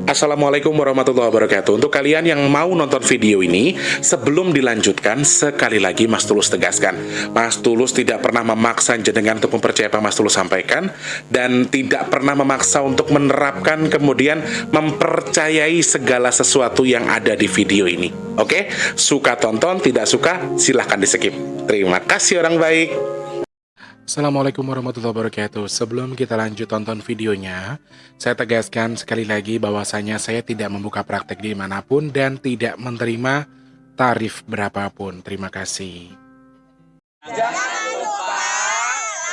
Assalamualaikum warahmatullahi wabarakatuh. Untuk kalian yang mau nonton video ini, sebelum dilanjutkan, sekali lagi Mas Tulus tegaskan, Mas Tulus tidak pernah memaksa jenengan untuk mempercayai apa Mas Tulus sampaikan, dan tidak pernah memaksa untuk menerapkan kemudian mempercayai segala sesuatu yang ada di video ini. Oke? Suka tonton, tidak suka silahkan di skip. Terima kasih orang baik. Assalamualaikum warahmatullahi wabarakatuh. Sebelum kita lanjut tonton videonya, saya tegaskan sekali lagi bahwasanya saya tidak membuka praktek dimanapun dan tidak menerima tarif berapapun. Terima kasih. Jangan lupa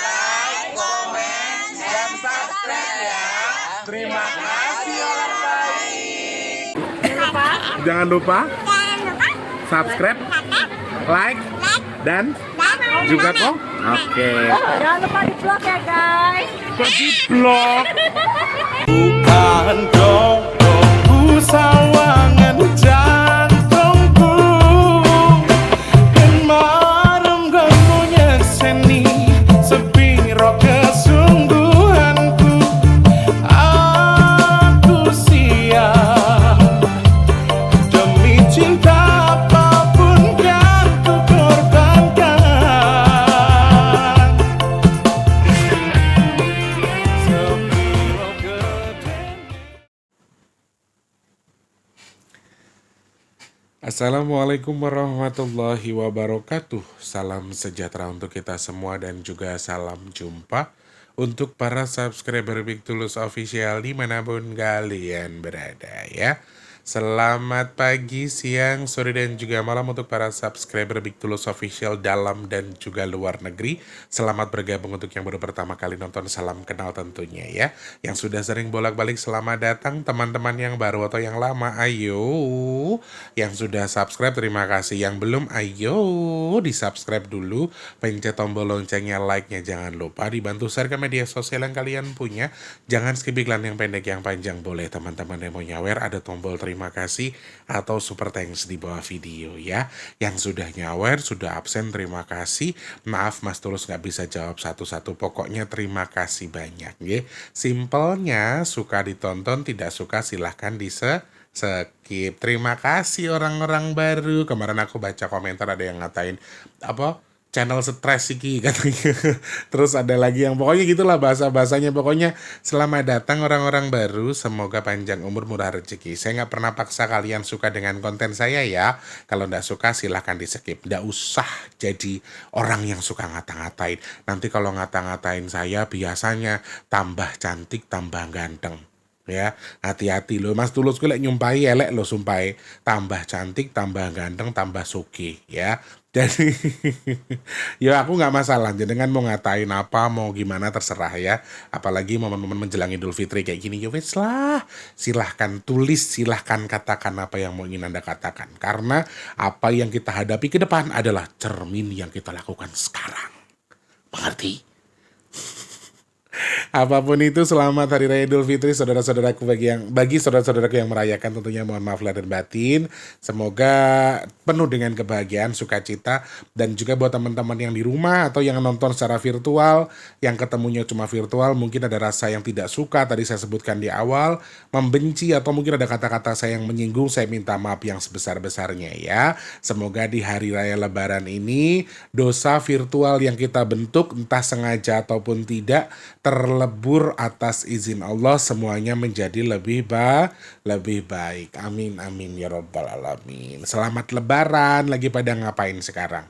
like, komen, dan subscribe ya. Terima kasih orang baik. Jangan lupa subscribe, like, dan juga kok. Oke. Jangan lupa di vlog ya guys. Kok di vlog? Bukan jodohku sawangan jantungku, dan marem gamunya seni sepiro kesungguhanku. Aku siap demi cinta apapun kan ku korbankan. Sepiro gede. Assalamualaikum warahmatullahi wabarakatuh. Salam sejahtera untuk kita semua dan juga salam jumpa untuk para subscriber Big Tulus Official dimanapun kalian berada ya. Selamat pagi, siang, sore, dan juga malam untuk para subscriber Big Tulus Official dalam dan juga luar negeri. Selamat bergabung untuk yang baru pertama kali nonton, salam kenal tentunya ya. Yang sudah sering bolak-balik selamat datang, teman-teman yang baru atau yang lama, ayo. Yang sudah subscribe terima kasih, yang belum ayo di subscribe dulu, pencet tombol loncengnya, like-nya jangan lupa, dibantu share ke media sosial yang kalian punya. Jangan skip iklan yang pendek yang panjang, boleh teman-teman yang mau nyawer ada tombol terima kasih atau super thanks di bawah video ya. Yang sudah nyawer, sudah absen, terima kasih. Maaf Mas Tulus nggak bisa jawab satu-satu, pokoknya terima kasih banyak ya. Simpelnya, suka ditonton, tidak suka silahkan skip. Terima kasih orang-orang baru. Kemarin aku baca komentar ada yang ngatain apa channel stres iki katanya. Terus ada lagi yang pokoknya gitulah bahasa-bahasanya. Pokoknya selamat datang orang-orang baru, semoga panjang umur murah rezeki. Saya nggak pernah paksa kalian suka dengan konten saya ya. Kalau nggak suka silahkan di skip. Nggak usah jadi orang yang suka ngata-ngatain. Nanti kalau ngata-ngatain saya biasanya tambah cantik tambah ganteng ya. Hati-hati loh, Mas Tulus gue nyumpai elek lo, sumpai tambah cantik tambah ganteng tambah sugih ya. Jadi ya aku nggak masalah dengan mau ngatain apa mau gimana terserah ya. Apalagi momen-momen menjelang Idul Fitri kayak gini, ya wes lah, silahkan tulis, silahkan katakan apa yang mau ingin Anda katakan, karena apa yang kita hadapi ke depan adalah cermin yang kita lakukan sekarang. Mengerti? Apapun itu, selamat Hari Raya Idul Fitri saudara-saudaraku, bagi saudara-saudaraku yang merayakan tentunya mohon maaf lahir dan batin. Semoga penuh dengan kebahagiaan, sukacita, dan juga buat teman-teman yang di rumah atau yang nonton secara virtual, yang ketemunya cuma virtual, mungkin ada rasa yang tidak suka tadi saya sebutkan di awal, membenci atau mungkin ada kata-kata saya yang menyinggung, saya minta maaf yang sebesar-besarnya ya. Semoga di Hari Raya Lebaran ini dosa virtual yang kita bentuk entah sengaja ataupun tidak terlebur atas izin Allah, semuanya menjadi lebih baik. Amin amin ya rabbal alamin. Selamat Lebaran. Lagi pada ngapain sekarang?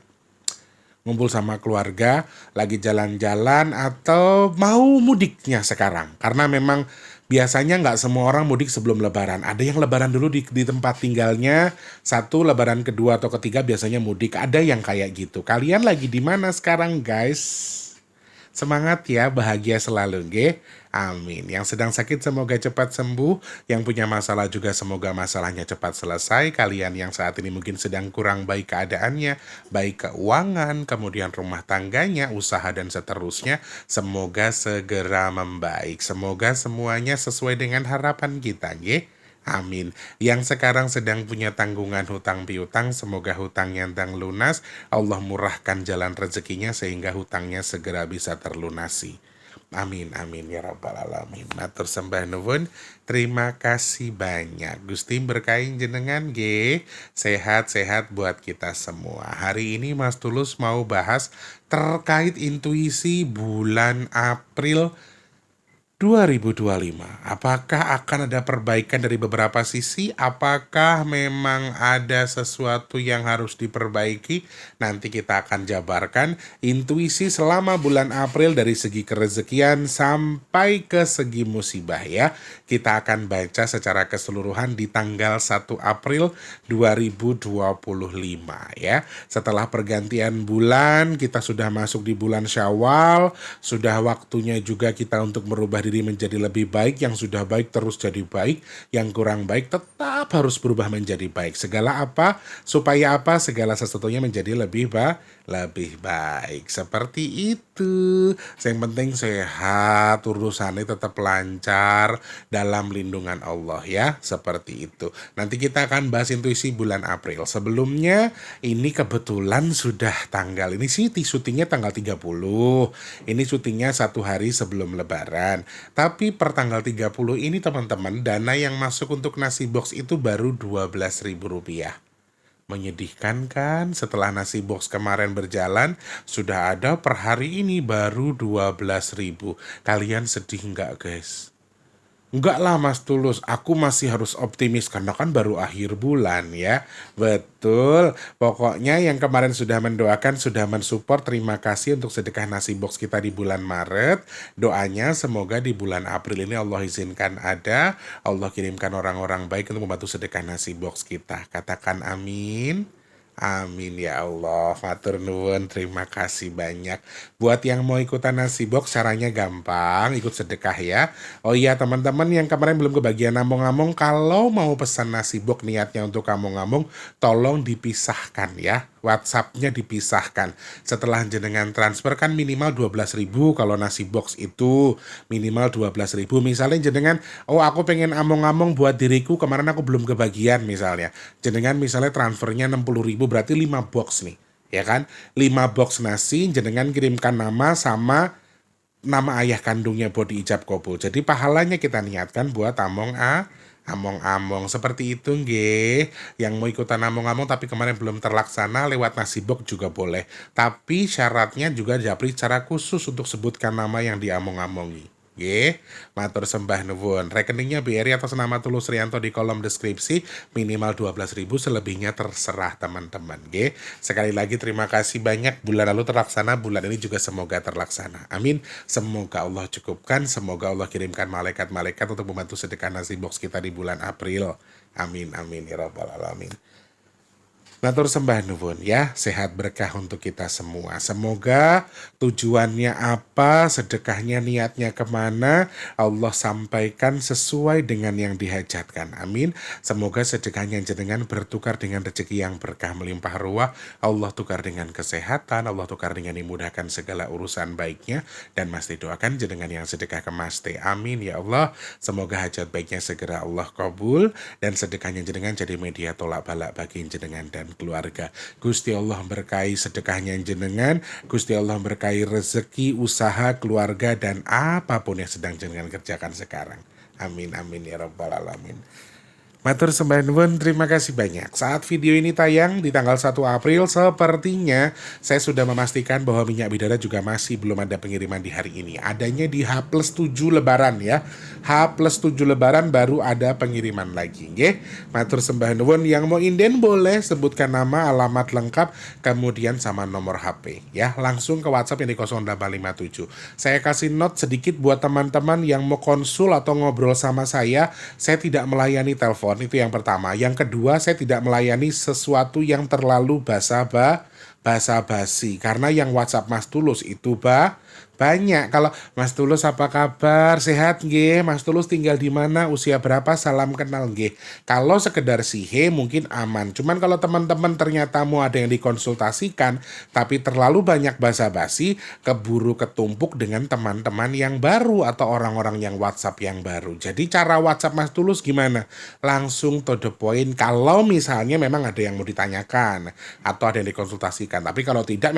Ngumpul sama keluarga, lagi jalan-jalan, atau mau mudiknya sekarang? Karena memang biasanya nggak semua orang mudik sebelum Lebaran. Ada yang Lebaran dulu di tempat tinggalnya, satu Lebaran kedua atau ketiga biasanya mudik. Ada yang kayak gitu. Kalian lagi di mana sekarang guys? Semangat ya, bahagia selalu, nggih. Amin. Yang sedang sakit semoga cepat sembuh, yang punya masalah juga semoga masalahnya cepat selesai. Kalian yang saat ini mungkin sedang kurang baik keadaannya, baik keuangan, kemudian rumah tangganya, usaha dan seterusnya, semoga segera membaik. Semoga semuanya sesuai dengan harapan kita, nggih. Amin. Yang sekarang sedang punya tanggungan hutang piutang, semoga hutangnya lunas, Allah murahkan jalan rezekinya sehingga hutangnya segera bisa terlunasi. Amin, amin ya rabbal alamin. Matur sembah nuwun. Terima kasih banyak. Gusti berkahi jenengan nggih. Sehat-sehat buat kita semua. Hari ini Mas Tulus mau bahas terkait intuisi bulan April 2025. Apakah akan ada perbaikan dari beberapa sisi? Apakah memang ada sesuatu yang harus diperbaiki? Nanti kita akan jabarkan intuisi selama bulan April dari segi kerezekian sampai ke segi musibah ya. Kita akan baca secara keseluruhan di tanggal 1 April 2025 ya. Setelah pergantian bulan, kita sudah masuk di bulan Syawal, sudah waktunya juga kita untuk merubah diri menjadi lebih baik. Yang sudah baik terus jadi baik, yang kurang baik tetap harus berubah menjadi baik. Segala apa? Supaya apa? Segala sesuatunya menjadi lebih baik. Seperti itu. Yang penting sehat, urusannya tetap lancar dalam lindungan Allah ya. Seperti itu. Nanti kita akan bahas intuisi bulan April. Sebelumnya ini kebetulan sudah tanggal, ini sih syutingnya tanggal 30. Ini syutingnya 1 hari sebelum lebaran. Tapi per tanggal 30 ini teman-teman, dana yang masuk untuk nasi box itu baru Rp12.000. Menyedihkan kan? Setelah nasi box kemarin berjalan, sudah ada per hari ini baru 12.000. Kalian sedih nggak guys? Enggak lah Mas Tulus, aku masih harus optimis karena kan baru akhir bulan ya. Betul, pokoknya yang kemarin sudah mendoakan, sudah mensupport, terima kasih untuk sedekah nasi box kita di bulan Maret. Doanya semoga di bulan April ini Allah izinkan ada, Allah kirimkan orang-orang baik untuk membantu sedekah nasi box kita. Katakan amin. Amin ya Allah, matur nuwun, terima kasih banyak. Buat yang mau ikutan nasi box, caranya gampang, ikut sedekah ya. Oh iya teman-teman yang kemarin belum kebagian among-among, kalau mau pesan nasi box niatnya untuk among-among, tolong dipisahkan ya. WhatsApp-nya dipisahkan. Setelah jenengan transfer kan minimal 12.000 kalau nasi box itu minimal 12.000. Misalnya jenengan, oh aku pengen among-among buat diriku, kemarin aku belum kebagian misalnya. Jenengan misalnya transfernya 60.000 berarti 5 box nih. Ya kan? 5 box nasi jenengan kirimkan nama sama nama ayah kandungnya buat diijab kabul. Jadi pahalanya kita niatkan buat among-among seperti itu nggih. Yang mau ikutan among-among tapi kemarin belum terlaksana lewat nasi box juga boleh. Tapi syaratnya juga japri cara khusus untuk sebutkan nama yang diamong-amongi. Nggih, matur sembah nuwun. Rekeningnya BRI atas nama Tulus Rianto di kolom deskripsi, minimal 12.000, selebihnya terserah teman-teman. Nggih. Sekali lagi terima kasih banyak. Bulan lalu terlaksana, bulan ini juga semoga terlaksana. Amin. Semoga Allah cukupkan, semoga Allah kirimkan malaikat-malaikat untuk membantu sedekah nasi box kita di bulan April. Amin amin ya rabbal alamin. Matur sembah nuwun ya, sehat berkah untuk kita semua. Semoga tujuannya apa, sedekahnya niatnya kemana, Allah sampaikan sesuai dengan yang dihajatkan. Amin. Semoga sedekahnya jenengan bertukar dengan rezeki yang berkah melimpah ruah. Allah tukar dengan kesehatan, Allah tukar dengan dimudahkan segala urusan baiknya. Dan Mas doakan jenengan yang sedekah ke Mas T. Amin ya Allah. Semoga hajat baiknya segera Allah kabul. Dan sedekahnya jenengan jadi media tolak balak bagi jenengan dan keluarga. Gusti Allah berkahi sedekahnya jenengan, Gusti Allah berkahi rezeki, usaha, keluarga, dan apapun yang sedang jenengan kerjakan sekarang. Amin amin ya rabbal alamin. Matur sembah nuwun, terima kasih banyak. Saat video ini tayang di tanggal 1 April, sepertinya saya sudah memastikan bahwa minyak bidara juga masih belum ada pengiriman di hari ini. Adanya di H+7 Lebaran ya. H+7 Lebaran baru ada pengiriman lagi. Nggih. Matur sembah nuwun, yang mau inden boleh sebutkan nama, alamat lengkap, kemudian sama nomor HP ya. Langsung ke WhatsApp yang di 0857. Saya kasih note sedikit buat teman-teman yang mau konsul atau ngobrol sama saya tidak melayani telepon. Itu yang pertama. Yang kedua, saya tidak melayani sesuatu yang terlalu basa-basi. Karena yang WhatsApp Mas Tulus itu banyak. Kalau Mas Tulus apa kabar? Sehat nggih? Mas Tulus tinggal di mana? Usia berapa? Salam kenal nggih. Kalau sekedar sihe mungkin aman. Cuman kalau teman-teman ternyata mau ada yang dikonsultasikan tapi terlalu banyak basa-basi, keburu ketumpuk dengan teman-teman yang baru atau orang-orang yang WhatsApp yang baru. Jadi cara WhatsApp Mas Tulus gimana? Langsung to the point. Kalau misalnya memang ada yang mau ditanyakan atau ada yang dikonsultasikan. Tapi kalau tidak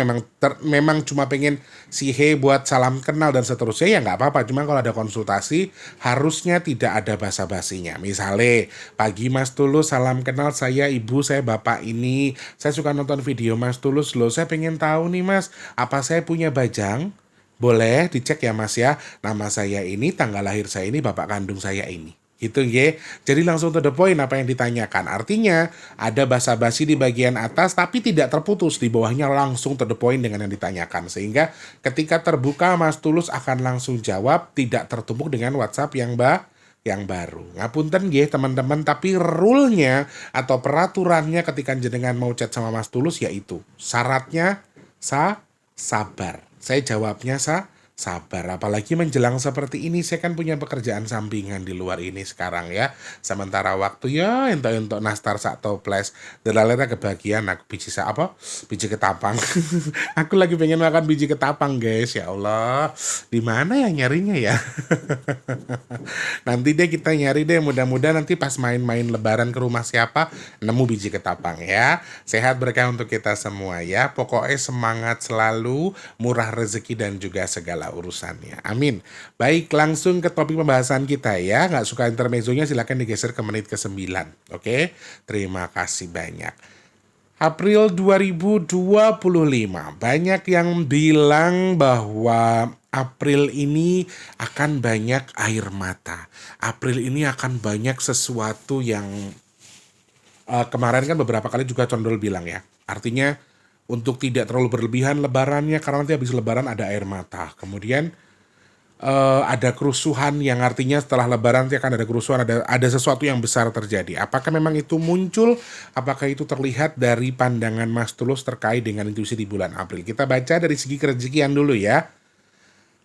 memang cuma pengen sihe buat salam kenal dan seterusnya ya nggak apa-apa. Cuma kalau ada konsultasi harusnya tidak ada basa-basinya. Misalnya pagi Mas Tulus, salam kenal, saya ibu, saya bapak ini. Saya suka nonton video Mas Tulus loh. Saya pengen tahu nih Mas, apa saya punya bajang? Boleh dicek ya Mas ya. Nama saya ini, tanggal lahir saya ini, bapak kandung saya ini. Gitu ya. Jadi langsung to the point apa yang ditanyakan. Artinya ada basa-basi di bagian atas tapi tidak terputus. Di bawahnya langsung to the point dengan yang ditanyakan. Sehingga ketika terbuka Mas Tulus akan langsung jawab, tidak tertumpuk dengan WhatsApp yang baru. Ngapunten nggih teman-teman, tapi rule-nya atau peraturannya ketika jenengan mau chat sama Mas Tulus yaitu syaratnya sabar. Saya jawabnya sabar. Apalagi menjelang seperti ini, saya kan punya pekerjaan sampingan di luar ini sekarang ya. Sementara waktu ya entok nastar sak toples. Delalera kebagian aku biji ketapang. Aku lagi pengen makan biji ketapang guys, ya Allah. Di mana ya nyarinya ya? Nanti deh kita nyari deh, mudah-mudahan nanti pas main-main lebaran ke rumah siapa nemu biji ketapang ya. Sehat berkah untuk kita semua ya. Pokoknya semangat selalu, murah rezeki dan juga segala urusannya. Amin. Baik, langsung ke topik pembahasan kita ya. Nggak suka intermezzonya silakan digeser ke menit ke-9. Oke? Terima kasih banyak. April 2025. Banyak yang bilang bahwa April ini akan banyak air mata. April ini akan banyak sesuatu yang kemarin kan beberapa kali juga Condol bilang ya. Artinya untuk tidak terlalu berlebihan lebarannya, karena nanti habis lebaran ada air mata. Kemudian ada kerusuhan yang artinya setelah lebaran nanti akan ada kerusuhan, ada sesuatu yang besar terjadi. Apakah memang itu muncul? Apakah itu terlihat dari pandangan Mas Tulus terkait dengan intuisi di bulan April? Kita baca dari segi kerezekian dulu ya.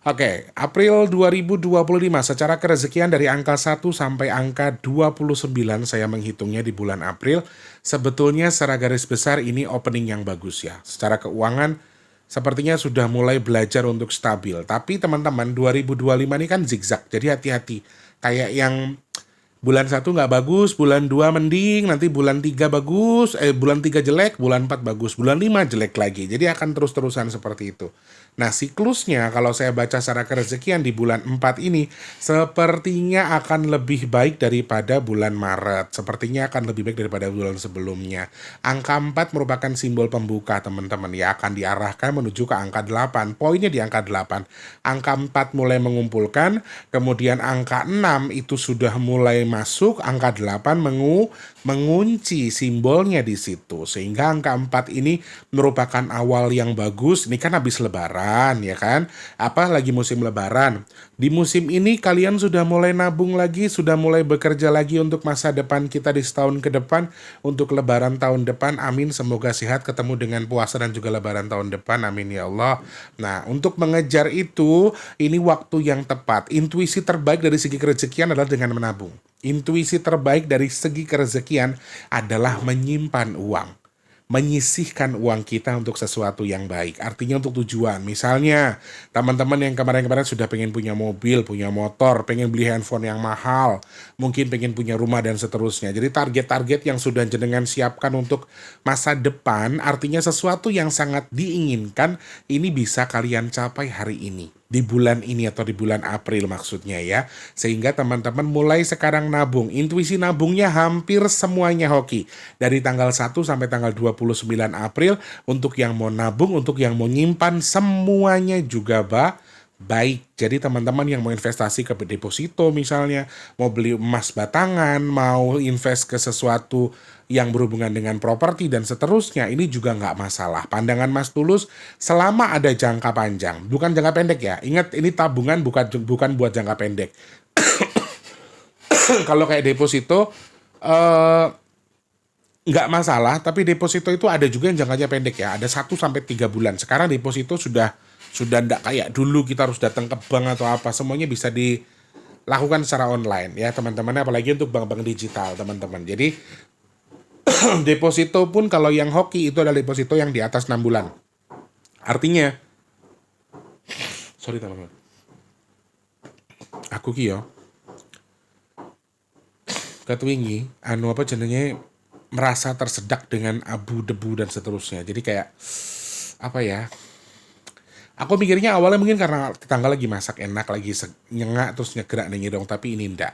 Oke, April 2025 secara kerezekian dari angka 1 sampai angka 29 saya menghitungnya di bulan April. Sebetulnya secara garis besar ini opening yang bagus ya. Secara keuangan sepertinya sudah mulai belajar untuk stabil. Tapi teman-teman 2025 ini kan zigzag, jadi hati-hati. Kayak yang bulan 1 nggak bagus, bulan 2 mending, nanti bulan 3 bagus, bulan 3 jelek, bulan 4 bagus, bulan 5 jelek lagi. Jadi akan terus-terusan seperti itu. Nah, siklusnya kalau saya baca secara kerezekian di bulan 4 ini, sepertinya akan lebih baik daripada bulan Maret. Sepertinya akan lebih baik daripada bulan sebelumnya. Angka 4 merupakan simbol pembuka, teman-teman. Ya, akan diarahkan menuju ke angka 8. Poinnya di angka 8. Angka 4 mulai mengumpulkan, kemudian angka 6 itu sudah mulai masuk, angka 8 mengunci simbolnya di situ. Sehingga angka 4 ini merupakan awal yang bagus. Ini kan habis lebaran ya kan, lagi musim lebaran. Di musim ini kalian sudah mulai nabung lagi, sudah mulai bekerja lagi untuk masa depan kita di setahun ke depan, untuk lebaran tahun depan. Amin, semoga sehat ketemu dengan puasa dan juga lebaran tahun depan, amin ya Allah. Nah, untuk mengejar itu, ini waktu yang tepat. Intuisi terbaik dari segi kerezekian adalah dengan menabung. Intuisi terbaik dari segi kerezekian adalah menyimpan uang, menyisihkan uang kita untuk sesuatu yang baik. Artinya untuk tujuan. Misalnya, teman-teman yang kemarin-kemarin sudah pengen punya mobil, punya motor, pengen beli handphone yang mahal, mungkin pengen punya rumah dan seterusnya. Jadi target-target yang sudah jenengan siapkan untuk masa depan, artinya sesuatu yang sangat diinginkan, ini bisa kalian capai hari ini. Di bulan ini atau di bulan April maksudnya ya. Sehingga teman-teman mulai sekarang nabung. Intuisi nabungnya hampir semuanya hoki. Dari tanggal 1 sampai tanggal 29 April, untuk yang mau nabung, untuk yang mau nyimpan, semuanya juga baik. Jadi teman-teman yang mau investasi ke deposito misalnya, mau beli emas batangan, mau invest ke sesuatu yang berhubungan dengan properti dan seterusnya, ini juga nggak masalah. Pandangan Mas Tulus, selama ada jangka panjang, bukan jangka pendek ya. Ingat, ini tabungan bukan buat jangka pendek. Kalau kayak deposito, nggak masalah, tapi deposito itu ada juga yang jangkanya pendek ya. Ada 1 sampai 3 bulan. Sekarang deposito sudah nggak kayak dulu kita harus datang ke bank atau apa. Semuanya bisa dilakukan secara online ya teman-teman. Apalagi untuk bank-bank digital teman-teman. Jadi deposito pun kalau yang hoki itu adalah deposito yang di atas 6 bulan. Artinya, sorry teman-teman, aku yo ketwingi jenenge merasa tersedak dengan abu, debu dan seterusnya. Jadi kayak apa ya, Aku mikirnya awalnya mungkin karena tetangga lagi masak enak, lagi nyengak terus nyegerak nih dong, tapi ini ndak.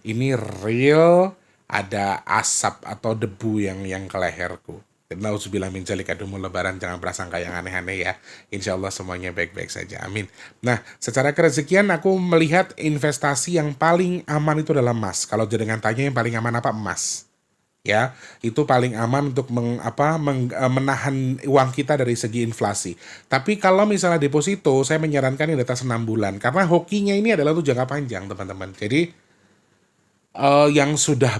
Ini real ada asap atau debu yang ke leherku. Dan nauzubillah min dzalik, aduh mau lebaran jangan prasangka yang aneh-aneh ya. Insya Allah semuanya baik-baik saja. Amin. Nah, secara kerezekian aku melihat investasi yang paling aman itu adalah emas. Kalau jenengan tanya yang paling aman apa? Emas. Ya, itu paling aman untuk menahan uang kita dari segi inflasi. Tapi kalau misalnya deposito, saya menyarankan yang di atas 6 bulan. Karena hokinya ini adalah untuk jangka panjang, teman-teman. Jadi, yang sudah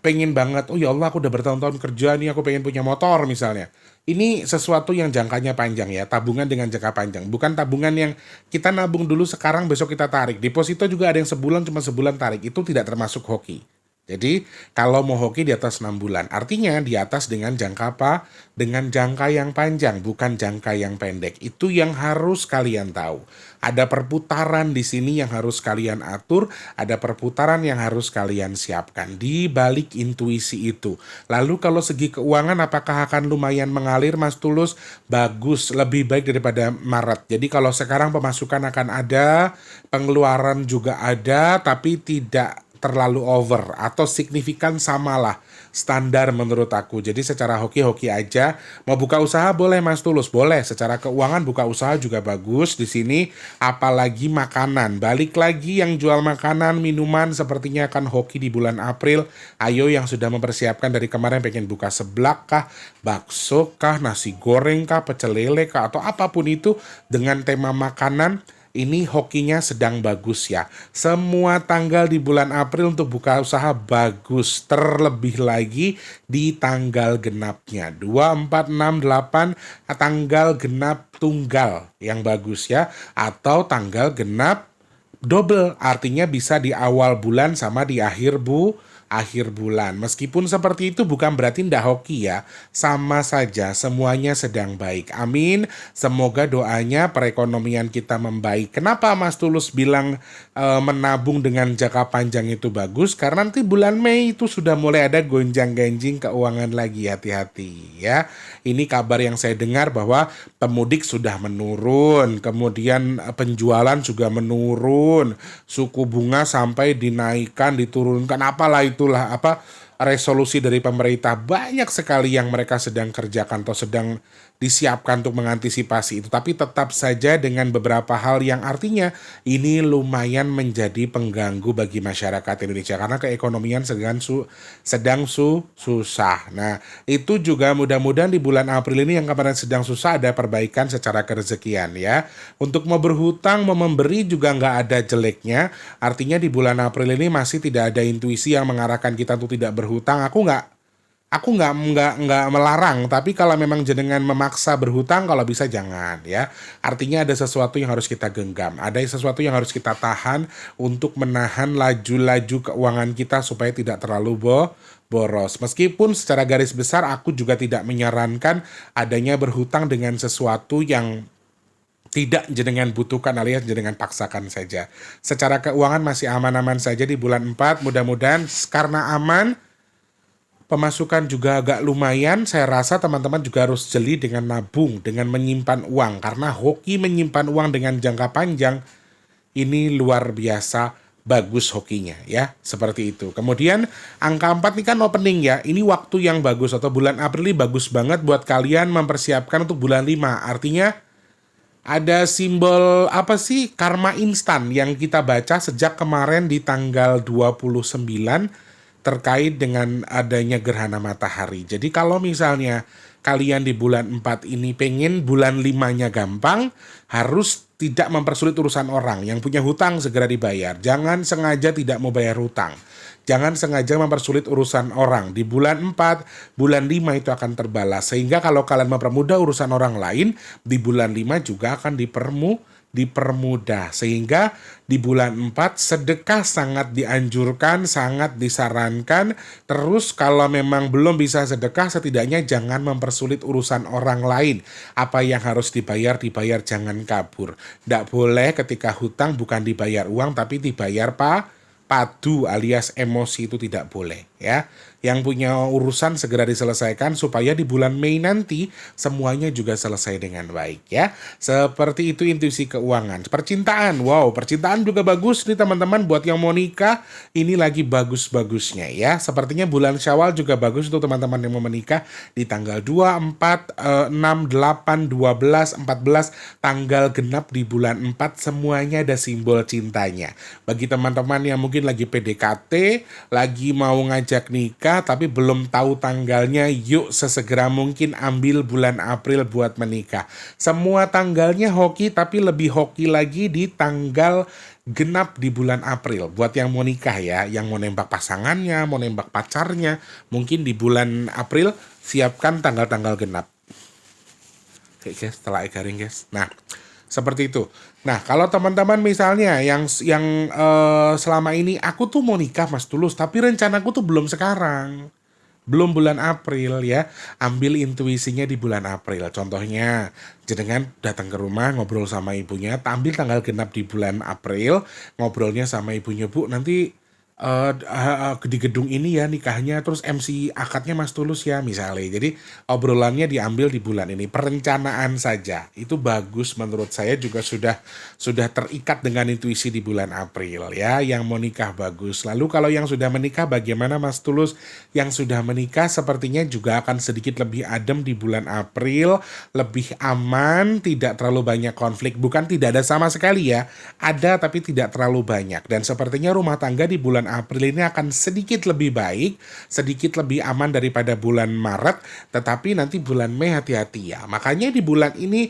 pengen banget, oh ya Allah aku udah bertahun-tahun kerja nih, aku pengen punya motor misalnya. Ini sesuatu yang jangkanya panjang ya, tabungan dengan jangka panjang. Bukan tabungan yang kita nabung dulu sekarang besok kita tarik. Deposito juga ada yang sebulan cuma sebulan tarik, itu tidak termasuk hoki. Jadi kalau mau hoki di atas 6 bulan, artinya di atas dengan jangka apa? Dengan jangka yang panjang, bukan jangka yang pendek. Itu yang harus kalian tahu. Ada perputaran di sini yang harus kalian atur, ada perputaran yang harus kalian siapkan di balik intuisi itu. Lalu kalau segi keuangan apakah akan lumayan mengalir Mas Tulus? Bagus, lebih baik daripada Maret. Jadi kalau sekarang pemasukan akan ada, pengeluaran juga ada, tapi tidak terlalu over atau signifikan samalah standar menurut aku. Jadi secara hoki-hoki aja. Mau buka usaha boleh Mas Tulus, boleh. Secara keuangan buka usaha juga bagus di sini. Apalagi makanan. Balik lagi yang jual makanan, minuman sepertinya akan hoki di bulan April. Ayo yang sudah mempersiapkan dari kemarin pengen buka seblak kah, bakso kah, nasi goreng kah, pecel lele kah, atau apapun itu dengan tema makanan. Ini hokinya sedang bagus ya. Semua tanggal di bulan April untuk buka usaha bagus. Terlebih lagi di tanggal genapnya. 2, 4, 6, 8 tanggal genap tunggal yang bagus ya. Atau tanggal genap double. Artinya bisa di awal bulan sama di akhir bulan. Meskipun seperti itu bukan berarti ndak hoki ya. Sama saja semuanya sedang baik. Amin. Semoga doanya perekonomian kita membaik. Kenapa Mas Tulus bilang menabung dengan jangka panjang itu bagus? Karena nanti bulan Mei itu sudah mulai ada gonjang-ganjing keuangan lagi. Hati-hati ya. Ini kabar yang saya dengar bahwa pemudik sudah menurun. Kemudian penjualan juga menurun. Suku bunga sampai dinaikkan, diturunkan. Apalah itulah resolusi dari pemerintah, banyak sekali yang mereka sedang kerjakan atau sedang disiapkan untuk mengantisipasi itu. Tapi tetap saja dengan beberapa hal yang artinya ini lumayan menjadi pengganggu bagi masyarakat Indonesia karena keekonomian sedang susah. Nah, itu juga mudah-mudahan di bulan April ini yang kemarin sedang susah ada perbaikan secara kerezekian ya. Untuk mau berhutang, mau memberi juga nggak ada jeleknya. Artinya di bulan April ini masih tidak ada intuisi yang mengarahkan kita untuk tidak berhutang. Aku nggak melarang, tapi kalau memang jenengan memaksa berhutang, kalau bisa jangan ya. Artinya ada sesuatu yang harus kita genggam, ada sesuatu yang harus kita tahan untuk menahan laju-laju keuangan kita supaya tidak terlalu boros. Meskipun secara garis besar aku juga tidak menyarankan adanya berhutang dengan sesuatu yang tidak jenengan butuhkan alias jenengan paksakan saja. Secara keuangan masih aman-aman saja di bulan 4, mudah-mudahan karena aman, pemasukan juga agak lumayan, saya rasa teman-teman juga harus jeli dengan nabung, dengan menyimpan uang. Karena hoki menyimpan uang dengan jangka panjang, ini luar biasa bagus hokinya ya, seperti itu. Kemudian angka 4 ini kan opening ya, ini waktu yang bagus atau bulan April ini bagus banget buat kalian mempersiapkan untuk bulan 5. Artinya ada simbol apa sih karma instan yang kita baca sejak kemarin di tanggal 29 terkait dengan adanya gerhana matahari. Jadi kalau misalnya kalian di bulan 4 ini pengen bulan 5-nya gampang, harus tidak mempersulit urusan orang. Yang punya hutang segera dibayar. Jangan sengaja tidak mau bayar hutang. Jangan sengaja mempersulit urusan orang. Di bulan 4, bulan 5 itu akan terbalas. Sehingga kalau kalian mempermudah urusan orang lain, di bulan 5 juga akan dipermudah. Sehingga di bulan 4 sedekah sangat dianjurkan, sangat disarankan. Terus kalau memang belum bisa sedekah, setidaknya jangan mempersulit urusan orang lain. Apa yang harus dibayar, jangan kabur. Tidak boleh ketika hutang bukan dibayar uang tapi dibayar padu alias emosi itu tidak boleh ya. Yang punya urusan segera diselesaikan supaya di bulan Mei nanti semuanya juga selesai dengan baik ya. Seperti itu intuisi keuangan. Percintaan, wow, percintaan juga bagus nih teman-teman buat yang mau nikah. Ini lagi bagus-bagusnya ya. Sepertinya bulan Syawal juga bagus untuk teman-teman yang mau menikah di tanggal 2, 4, 6, 8, 12, 14, tanggal genap di bulan 4 semuanya ada simbol cintanya. Bagi teman-teman yang mungkin lagi PDKT, lagi mau ngajak nikah tapi belum tahu tanggalnya, yuk sesegera mungkin ambil bulan April buat menikah. Semua tanggalnya hoki tapi lebih hoki lagi di tanggal genap di bulan April. Buat yang mau nikah ya, yang mau nembak pasangannya, mau nembak pacarnya, mungkin di bulan April siapkan tanggal-tanggal genap. Oke guys, setelah garing guys. Nah, seperti itu. Nah, kalau teman-teman misalnya yang selama ini aku tuh mau nikah Mas Tulus, tapi rencanaku tuh belum sekarang. Belum bulan April ya. Ambil intuisinya di bulan April. Contohnya, jenengan datang ke rumah ngobrol sama ibunya, ambil tanggal genap di bulan April, ngobrolnya sama ibunya, Bu, nanti di gedung ini ya nikahnya, terus MC akadnya Mas Tulus ya misalnya. Jadi obrolannya diambil di bulan ini, perencanaan saja itu bagus menurut saya, juga sudah terikat dengan intuisi di bulan April ya. Yang mau nikah bagus. Lalu kalau yang sudah menikah bagaimana Mas Tulus? Yang sudah menikah sepertinya juga akan sedikit lebih adem di bulan April, lebih aman, tidak terlalu banyak konflik. Bukan tidak ada sama sekali ya, ada tapi tidak terlalu banyak. Dan sepertinya rumah tangga di bulan April ini akan sedikit lebih baik, sedikit lebih aman daripada bulan Maret, tetapi nanti bulan Mei hati-hati ya. Makanya di bulan ini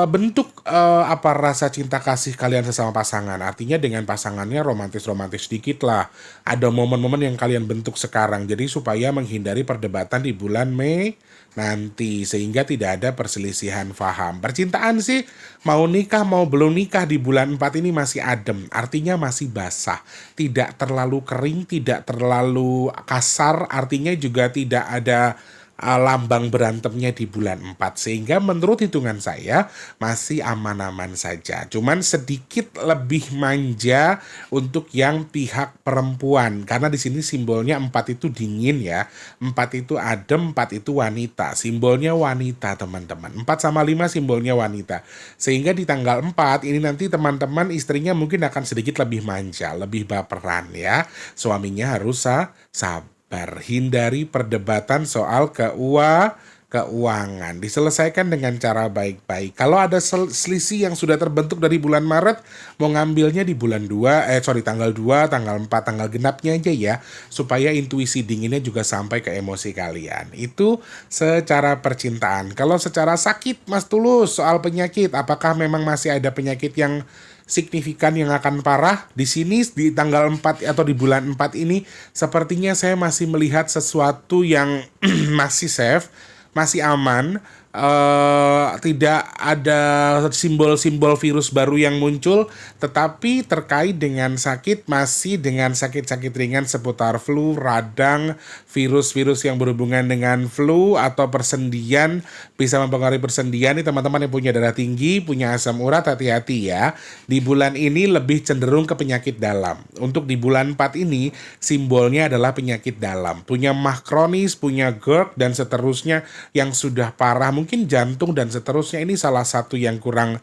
bentuk apa rasa cinta kasih kalian sesama pasangan. Artinya dengan pasangannya romantis-romantis sedikit lah. Ada momen-momen yang kalian bentuk sekarang. Jadi supaya menghindari perdebatan di bulan Mei nanti, sehingga tidak ada perselisihan paham. Percintaan sih mau nikah mau belum nikah di bulan 4 ini masih adem, artinya masih basah, tidak terlalu kering, tidak terlalu kasar, artinya juga tidak ada lambang berantemnya di bulan 4, sehingga menurut hitungan saya masih aman-aman saja. Cuman sedikit lebih manja untuk yang pihak perempuan, karena di sini simbolnya 4 itu dingin ya, 4 itu adem, 4 itu wanita, simbolnya wanita teman-teman. 4 sama 5 simbolnya wanita, sehingga di tanggal 4 ini nanti teman-teman istrinya mungkin akan sedikit lebih manja, lebih baperan ya. Suaminya harus sabar. Hindari perdebatan soal keuangan, diselesaikan dengan cara baik-baik. Kalau ada selisih yang sudah terbentuk dari bulan Maret, mau ngambilnya di bulan tanggal 2, tanggal 4, tanggal genapnya aja ya, supaya intuisi dinginnya juga sampai ke emosi kalian. Itu secara percintaan. Kalau secara sakit Mas Tulus, soal penyakit, apakah memang masih ada penyakit yang signifikan yang akan parah? Di sini di tanggal 4 atau di bulan 4 ini sepertinya saya masih melihat sesuatu yang masih safe, masih aman, tidak ada simbol-simbol virus baru yang muncul, tetapi terkait dengan sakit masih dengan sakit-sakit ringan seputar flu, radang, virus-virus yang berhubungan dengan flu atau persendian, bisa mempengaruhi persendian. Nih teman-teman yang punya darah tinggi, punya asam urat, hati-hati ya. Di bulan ini lebih cenderung ke penyakit dalam. Untuk di bulan 4 ini simbolnya adalah penyakit dalam, punya mah kronis, punya GERD dan seterusnya yang sudah parah, mungkin jantung dan seterusnya. Ini salah satu yang kurang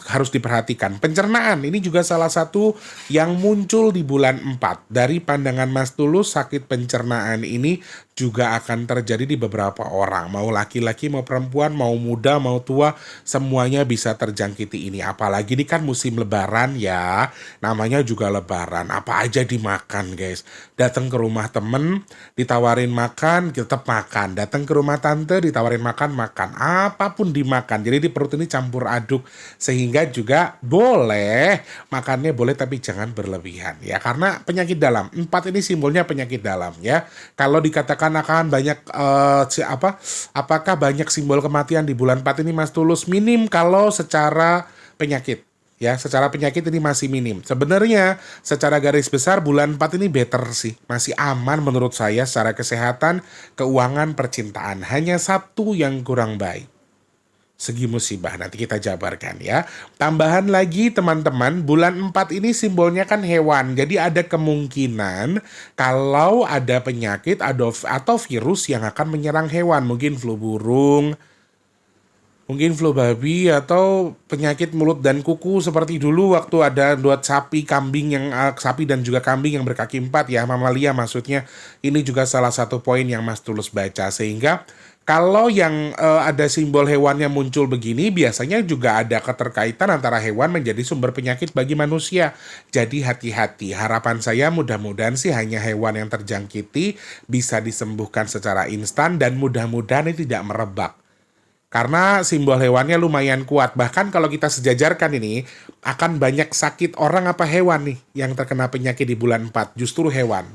harus diperhatikan. Pencernaan ini juga salah satu yang muncul di bulan 4. Dari pandangan Mas Tulus, sakit pencernaan ini juga akan terjadi di beberapa orang. Mau laki-laki, mau perempuan, mau muda, mau tua, semuanya bisa terjangkiti ini. Apalagi ini kan musim lebaran ya, namanya juga lebaran. Apa aja dimakan guys. Datang ke rumah temen, ditawarin makan, tetap makan. Datang ke rumah tante, ditawarin makan, makan. Apapun dimakan. Jadi di perut ini campur aduk. Sehingga juga boleh, makannya boleh tapi jangan berlebihan ya. Karena penyakit dalam, 4 ini simbolnya penyakit dalam ya. Kalau dikatakan akan banyak apakah banyak simbol kematian di bulan 4 ini Mas Tulus? Minim kalau secara penyakit. Ya, secara penyakit ini masih minim. Sebenarnya secara garis besar bulan 4 ini better sih. Masih aman menurut saya secara kesehatan, keuangan, percintaan. Hanya satu yang kurang baik. segi musibah. Nanti kita jabarkan ya. Tambahan lagi teman-teman, bulan 4 ini simbolnya kan hewan. Jadi ada kemungkinan kalau ada penyakit atau virus yang akan menyerang hewan. Mungkin flu burung, mungkin flu babi, atau penyakit mulut dan kuku seperti dulu waktu ada buat sapi, sapi dan juga kambing yang berkaki 4 ya, mamalia maksudnya. Ini juga salah satu poin yang Mas Tulus baca. Sehingga kalau yang ada simbol hewannya muncul begini, biasanya juga ada keterkaitan antara hewan menjadi sumber penyakit bagi manusia. Jadi hati-hati. Harapan saya mudah-mudahan sih hanya hewan yang terjangkiti bisa disembuhkan secara instan dan mudah-mudahan ini tidak merebak. Karena simbol hewannya lumayan kuat. Bahkan kalau kita sejajarkan ini, akan banyak sakit orang apa hewan nih yang terkena penyakit di bulan 4. Justru hewan.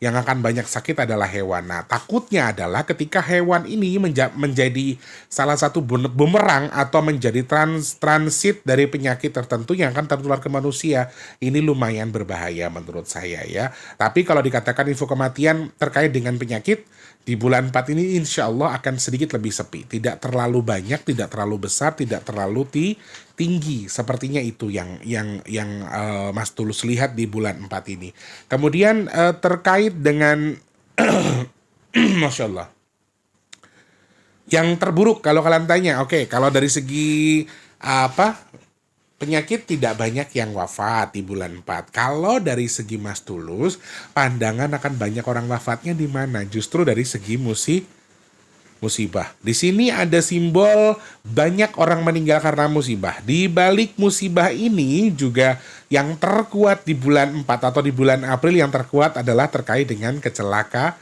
Yang akan banyak sakit adalah hewan. Nah, takutnya adalah ketika hewan ini menjadi salah satu bumerang atau menjadi transit dari penyakit tertentu yang akan tertular ke manusia. Ini lumayan berbahaya menurut saya ya. Tapi kalau dikatakan info kematian terkait dengan penyakit, di bulan 4 ini insya Allah akan sedikit lebih sepi. Tidak terlalu banyak, tidak terlalu besar, tidak terlalu tinggi. Sepertinya itu yang Mas Tulus lihat di bulan 4 ini. Kemudian terkait dengan Masya Allah. Yang terburuk kalau kalian tanya, oke, kalau dari segi penyakit tidak banyak yang wafat di bulan 4. Kalau dari segi Mas Tulus, pandangan akan banyak orang wafatnya di mana? Justru dari segi musibah. Di sini ada simbol banyak orang meninggal karena musibah. Di balik musibah ini juga yang terkuat di bulan 4 atau di bulan April yang terkuat adalah terkait dengan kecelakaan.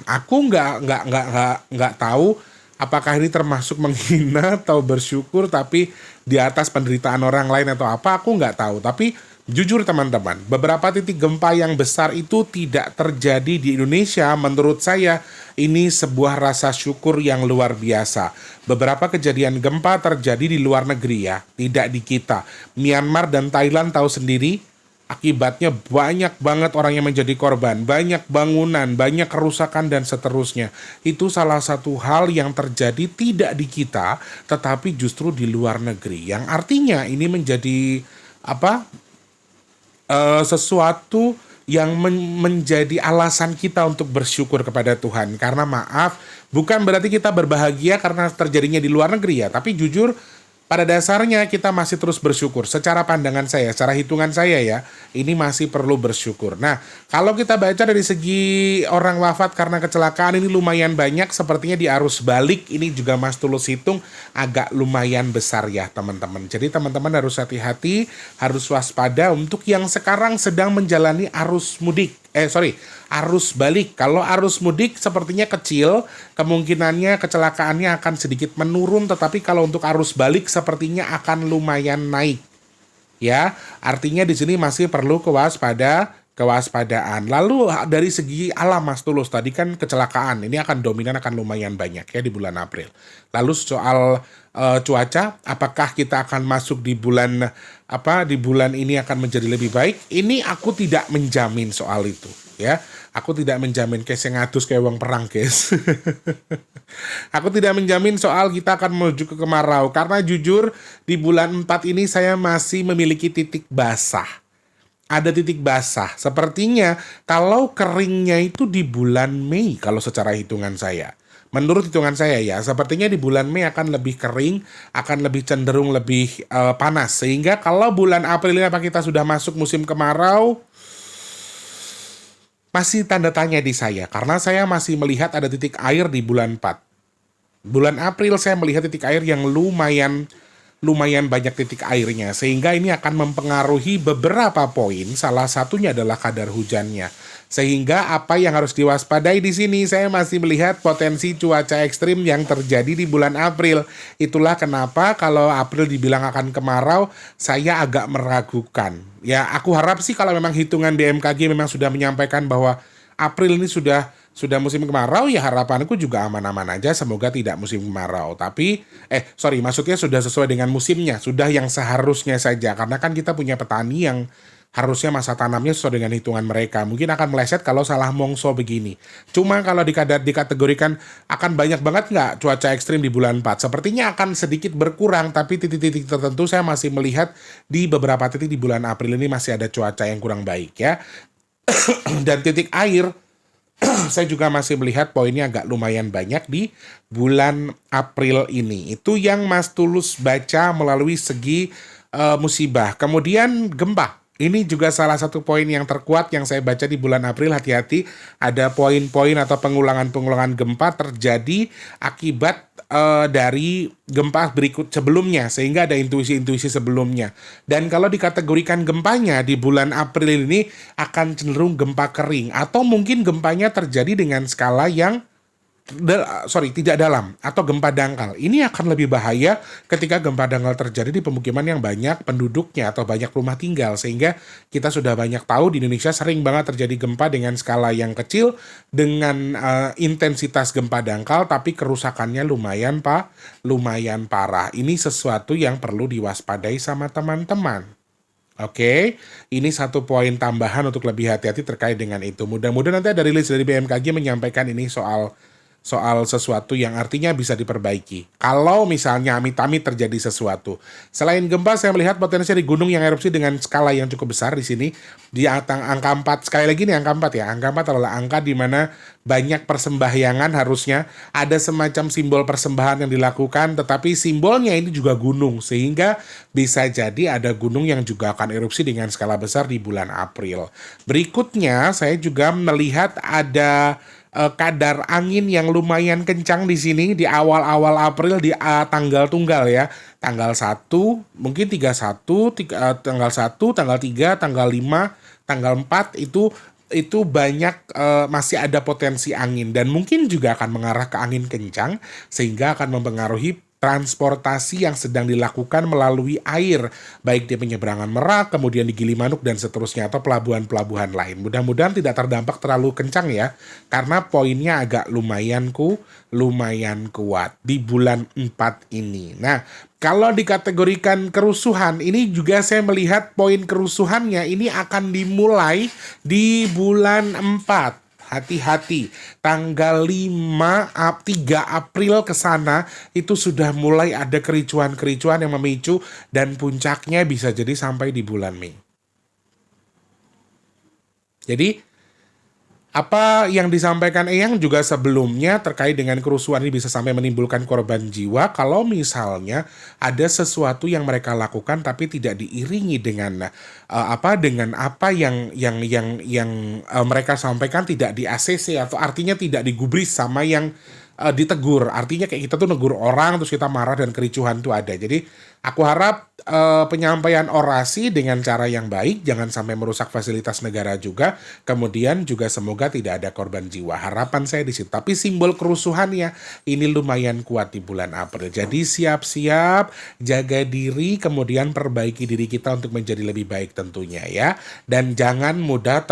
Aku nggak tahu apakah ini termasuk menghina atau bersyukur tapi di atas penderitaan orang lain atau apa, aku nggak tahu. Tapi jujur teman-teman, beberapa titik gempa yang besar itu tidak terjadi di Indonesia. Menurut saya ini sebuah rasa syukur yang luar biasa. Beberapa kejadian gempa terjadi di luar negeri ya, tidak di kita. Myanmar dan Thailand tahu sendiri, akibatnya banyak banget orang yang menjadi korban, banyak bangunan, banyak kerusakan dan seterusnya. Itu salah satu hal yang terjadi tidak di kita, tetapi justru di luar negeri. Yang artinya ini menjadi sesuatu yang menjadi alasan kita untuk bersyukur kepada Tuhan. Karena maaf, bukan berarti kita berbahagia karena terjadinya di luar negeri ya, tapi jujur pada dasarnya kita masih terus bersyukur. Secara pandangan saya, secara hitungan saya ya, ini masih perlu bersyukur. Nah, kalau kita baca dari segi orang wafat karena kecelakaan ini lumayan banyak. Sepertinya di arus balik ini juga Mas Tulus hitung agak lumayan besar ya teman-teman. Jadi teman-teman harus hati-hati, harus waspada untuk yang sekarang sedang menjalani arus mudik. Arus balik. Kalau arus mudik sepertinya kecil, kemungkinannya kecelakaannya akan sedikit menurun, tetapi kalau untuk arus balik sepertinya akan lumayan naik. Ya, artinya di sini masih perlu kewaspadaan. Lalu dari segi alam Mas Tulus, tadi kan kecelakaan, ini akan dominan, akan lumayan banyak ya di bulan April. Lalu soal cuaca, apakah kita akan masuk di bulan ini akan menjadi lebih baik? Ini aku tidak menjamin soal itu ya. Aku tidak menjamin kayak ngatus kayak wong perang guys. Aku tidak menjamin soal kita akan menuju ke kemarau, karena jujur di bulan 4 ini saya masih memiliki titik basah. Ada titik basah. Sepertinya kalau keringnya itu di bulan Mei kalau secara hitungan saya. Menurut hitungan saya ya, sepertinya di bulan Mei akan lebih kering, akan lebih cenderung lebih panas. Sehingga kalau bulan April ini apa kita sudah masuk musim kemarau, masih tanda tanya di saya. Karena saya masih melihat ada titik air di bulan 4. Bulan April saya melihat titik air yang lumayan banyak titik airnya. Sehingga ini akan mempengaruhi beberapa poin. Salah satunya adalah kadar hujannya. Sehingga apa yang harus diwaspadai di sini, saya masih melihat potensi cuaca ekstrim yang terjadi di bulan April. Itulah kenapa kalau April dibilang akan kemarau, saya agak meragukan. Ya, aku harap sih kalau memang hitungan BMKG memang sudah menyampaikan bahwa April ini sudah musim kemarau, ya harapanku juga aman-aman aja, semoga tidak musim kemarau. Tapi, maksudnya sudah sesuai dengan musimnya, sudah yang seharusnya saja. Karena kan kita punya petani yang harusnya masa tanamnya sesuai dengan hitungan mereka. Mungkin akan meleset kalau salah mongso begini. Cuma kalau dikategorikan akan banyak banget nggak cuaca ekstrim di bulan 4? Sepertinya akan sedikit berkurang, tapi titik-titik tertentu saya masih melihat di beberapa titik di bulan April ini masih ada cuaca yang kurang baik ya. Dan titik air, saya juga masih melihat poinnya agak lumayan banyak di bulan April ini. Itu yang Mas Tulus baca melalui segi musibah. Kemudian gempa. Ini juga salah satu poin yang terkuat yang saya baca di bulan April. Hati-hati, ada poin-poin atau pengulangan-pengulangan gempa terjadi akibat dari gempa berikut sebelumnya, sehingga ada intuisi-intuisi sebelumnya. Dan kalau dikategorikan gempanya di bulan April ini akan cenderung gempa kering, atau mungkin gempanya terjadi dengan skala yang tidak dalam atau gempa dangkal. Ini akan lebih bahaya ketika gempa dangkal terjadi di pemukiman yang banyak penduduknya atau banyak rumah tinggal, sehingga kita sudah banyak tahu di Indonesia sering banget terjadi gempa dengan skala yang kecil dengan intensitas gempa dangkal, tapi kerusakannya lumayan parah. Ini sesuatu yang perlu diwaspadai sama teman-teman. Oke, ini satu poin tambahan untuk lebih hati-hati terkait dengan itu. Mudah-mudahan nanti ada rilis dari BMKG menyampaikan ini soal sesuatu yang artinya bisa diperbaiki. Kalau misalnya amit-amit terjadi sesuatu. Selain gempa, saya melihat potensi di gunung yang erupsi dengan skala yang cukup besar di sini. Di angka 4, sekali lagi nih angka 4 ya. Angka 4 adalah angka di mana banyak persembahyangan harusnya. Ada semacam simbol persembahan yang dilakukan, tetapi simbolnya ini juga gunung. Sehingga bisa jadi ada gunung yang juga akan erupsi dengan skala besar di bulan April. Berikutnya, saya juga melihat ada kadar angin yang lumayan kencang di sini di awal-awal April di tanggal tunggal ya. Tanggal 1, mungkin 31, tanggal 1, tanggal 3, tanggal 5, tanggal 4 itu banyak masih ada potensi angin dan mungkin juga akan mengarah ke angin kencang sehingga akan mempengaruhi transportasi yang sedang dilakukan melalui air, baik di penyeberangan Merak, kemudian di Gilimanuk, dan seterusnya, atau pelabuhan-pelabuhan lain. Mudah-mudahan tidak terdampak terlalu kencang ya, karena poinnya agak lumayan kuat di bulan 4 ini. Nah, kalau dikategorikan kerusuhan, ini juga saya melihat poin kerusuhannya ini akan dimulai di bulan 4. Hati-hati, tanggal 3 April ke sana itu sudah mulai ada kericuan-kericuan yang memicu dan puncaknya bisa jadi sampai di bulan Mei. Jadi apa yang disampaikan Eyang juga sebelumnya terkait dengan kerusuhan ini bisa sampai menimbulkan korban jiwa kalau misalnya ada sesuatu yang mereka lakukan tapi tidak diiringi dengan apa yang mereka sampaikan, tidak di ACC atau artinya tidak digubris sama yang ditegur. Artinya kayak kita tuh negur orang terus kita marah dan kericuhan tuh ada. Jadi aku harap penyampaian orasi dengan cara yang baik, jangan sampai merusak fasilitas negara juga. Kemudian juga semoga tidak ada korban jiwa. Harapan saya di situ. Tapi simbol kerusuhannya ini lumayan kuat di bulan April. Jadi siap-siap, jaga diri, kemudian perbaiki diri kita untuk menjadi lebih baik tentunya ya. Dan jangan mudah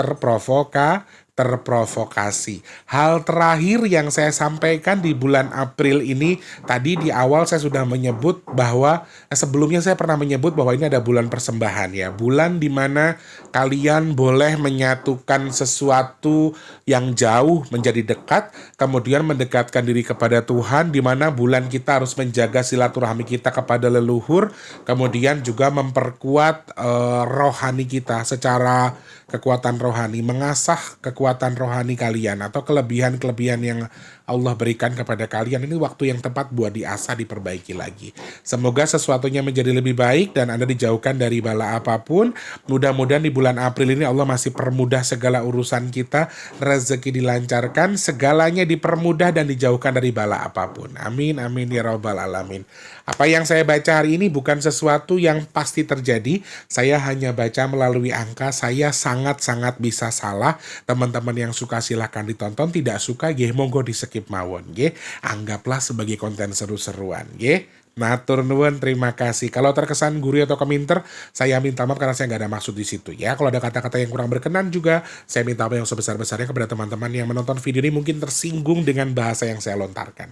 terprovokasi. Hal terakhir yang saya sampaikan di bulan April ini, tadi di awal saya sudah menyebut bahwa sebelumnya saya pernah menyebut bahwa ini ada bulan persembahan ya. Bulan di mana kalian boleh menyatukan sesuatu yang jauh menjadi dekat, kemudian mendekatkan diri kepada Tuhan, di mana bulan kita harus menjaga silaturahmi kita kepada leluhur, kemudian juga memperkuat rohani kita secara kekuatan rohani, mengasah kekuatan rohani kalian atau kelebihan-kelebihan yang Allah berikan kepada kalian. Ini waktu yang tepat buat diasah, diperbaiki lagi. Semoga sesuatunya menjadi lebih baik dan Anda dijauhkan dari bala apapun. Mudah-mudahan di bulan April ini Allah masih permudah segala urusan kita, rezeki dilancarkan, segalanya dipermudah dan dijauhkan dari bala apapun. Amin, amin ya rabbal alamin. Apa yang saya baca hari ini bukan sesuatu yang pasti terjadi. Saya hanya baca melalui angka. Saya sangat-sangat bisa salah. Teman-teman yang suka silahkan ditonton. Tidak suka, monggo di skip mawon. Anggaplah sebagai konten seru-seruan. Matur nuwun, terima kasih. Kalau terkesan gurih atau kominter, saya minta maaf karena saya nggak ada maksud di situ ya. Kalau ada kata-kata yang kurang berkenan juga, saya minta maaf yang sebesar-besarnya kepada teman-teman yang menonton video ini mungkin tersinggung dengan bahasa yang saya lontarkan.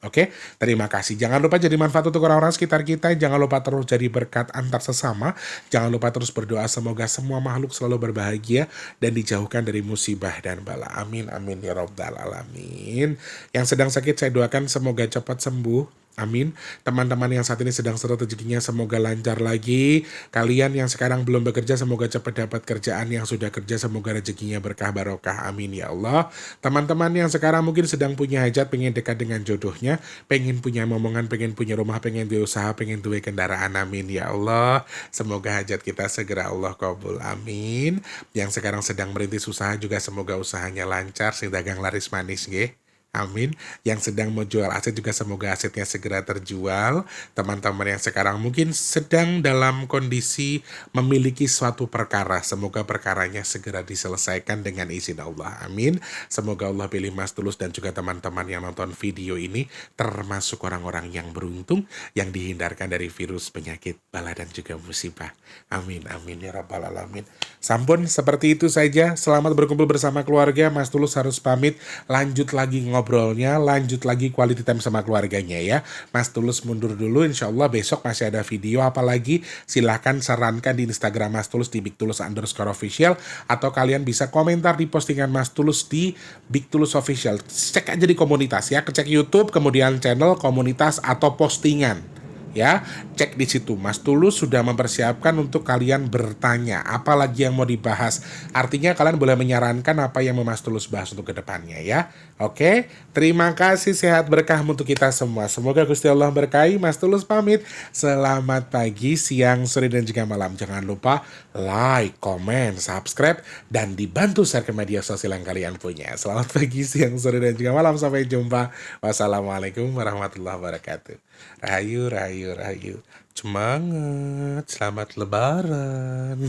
Oke, terima kasih. Jangan lupa jadi manfaat untuk orang-orang sekitar kita. Jangan lupa terus jadi berkat antar sesama. Jangan lupa terus berdoa semoga semua makhluk selalu berbahagia dan dijauhkan dari musibah dan bala. Amin, amin ya rabbal alamin. Yang sedang sakit saya doakan semoga cepat sembuh. Amin. Teman-teman yang saat ini sedang seret rezekinya semoga lancar lagi. Kalian yang sekarang belum bekerja semoga cepat dapat kerjaan. Yang sudah kerja semoga rezekinya berkah barokah. Amin ya Allah. Teman-teman yang sekarang mungkin sedang punya hajat, pengen dekat dengan jodohnya, pengen punya momongan, pengen punya rumah, pengen duwe usaha, pengen duwe kendaraan. Amin ya Allah. Semoga hajat kita segera Allah kabul. Amin. Yang sekarang sedang merintis usaha juga semoga usahanya lancar, sing dagang laris manis nggih. Amin. Yang sedang mau jual aset juga semoga asetnya segera terjual. Teman-teman yang sekarang mungkin sedang dalam kondisi memiliki suatu perkara, semoga perkaranya segera diselesaikan dengan izin Allah. Amin. Semoga Allah pilih Mas Tulus dan juga teman-teman yang nonton video ini termasuk orang-orang yang beruntung, yang dihindarkan dari virus, penyakit, bala dan juga musibah. Amin, amin ya rabbal alamin. Sampun, seperti itu saja. Selamat berkumpul bersama keluarga. Mas Tulus harus pamit. Lanjut lagi ngobrolnya, lanjut lagi quality time sama keluarganya ya. Mas Tulus mundur dulu, insya Allah besok masih ada video. Apalagi silahkan sarankan di Instagram Mas Tulus di @bigtulus_official, atau kalian bisa komentar di postingan Mas Tulus di Big Tulus Official. Cek aja di komunitas ya, cek YouTube, kemudian channel, komunitas, atau postingan. Ya, cek di situ. Mas Tulus sudah mempersiapkan untuk kalian bertanya apalagi yang mau dibahas. Artinya kalian boleh menyarankan apa yang mau Mas Tulus bahas untuk kedepannya ya. Oke, terima kasih, sehat berkah untuk kita semua. Semoga Gusti Allah berkahi. Mas Tulus pamit. Selamat pagi, siang, sore dan juga malam. Jangan lupa like, comment, subscribe, dan dibantu share ke media sosial yang kalian punya. Selamat pagi, siang, sore dan juga malam. Sampai jumpa. Wassalamualaikum warahmatullahi wabarakatuh. Rahayu, rahayu, rahayu. Semangat, selamat lebaran.